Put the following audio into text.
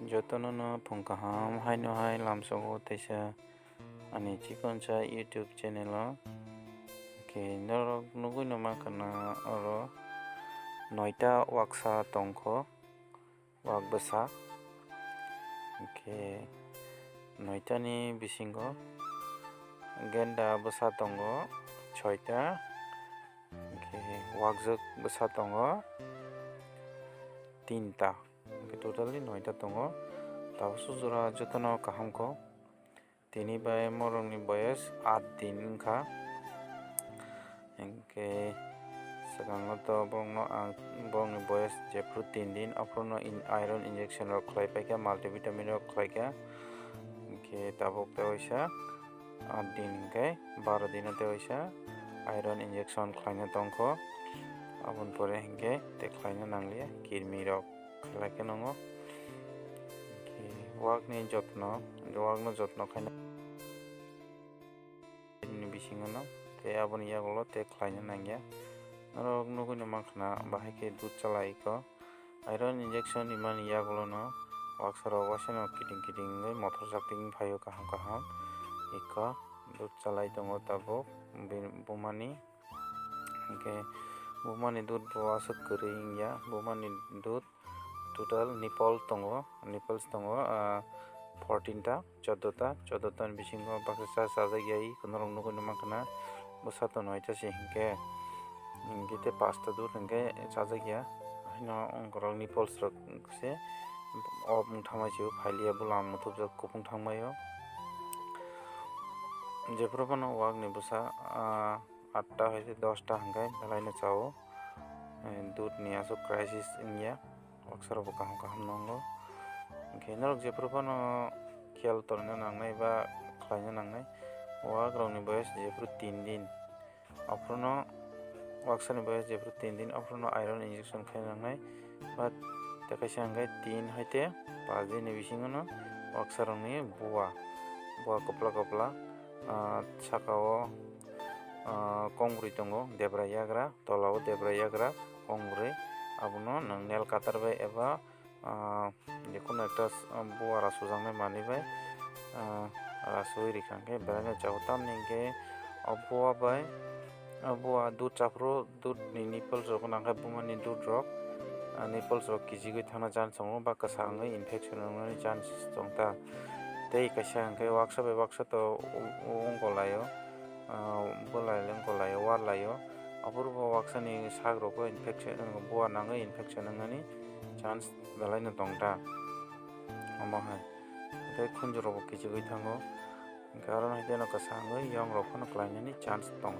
Jotono no pungkaham hai no hai lamsogo teisa ani chikoncha YouTube channel o ke norok nugui no makana oro noita waksa tongkho wakbasa ke noitani bisingo genda basa tongo choita ke wakjak basa tongo tinta totally noita tongo tabusu jora jotono kahamko tini bai morongni boyes 8 din wngkha hingke sakango to bongni boyes jefru 3 din afrono iron injection rok khlai paikha multivitamin rok khlaikha hingke tabuk te waisa 8 din hingke 12 din te waisa iron injection khlaina tongkho aboni pore hingke te khlaina nanglia kirmi rok khlaikha nango wakni jotno khaina bisingo no te aboni yagulo te khlaina nangya norok nugui no mankha bahai ke dud chalai ko iron injection imani yagulo no waksaro wasano kiting ngai motor sakting phaio kaham iko dud chalai tongo tabuk bumani hingke bumani dud bo asuk kwrwi wngya bumani dud total nipples tongo 14 ta 14 ta ni bisingo baksa sajakya konorok nugui no mankha bwsato noita si hingke te 5 ta dud hingke sajakya haino onkorok nipples rok se ob wngthangmai se phailya bulang muthupjak kupung thangmaio jefru no wakni bwsa 8 ta hai 10 ta hingke belai no chao dud ni asuk crisis wngya waksaro bo kaham nango hingke norok jefru no khel torna nangnai ba khlaina nangnai wak rokni boyes jefru 3 din afrono waksani boyes jefru 3 din afrono iron injection khaina nangnai ba te kaisa hingke 3 haite 5 din ni bisingo no waksarokni buwa kopla sakao kongrui tongo debra yagra tolao debra yagra kongrui abono nang nail cutter bai eba jekono ekta buwa rasujaknai manui bai rasui rwkha hingke belai no chao tamoni hingke buwa bai buwa dud chapru dud ni nipples rok nangkha bumani dud rok nipples rok kijigui thangna chance tongo ba kwsak wngui infection wngmani chance tongta tei kaisa hingke waksa bai waksa to ongkolaio bwlaio warlaio aborbo waksani sak rok infection buwa nangui infection wngmani chance belai no tongta amo hai tei khunju rok bo kijigui thango hingke aro haite no kwsak wngui yong rok phano khlainani chance tongo.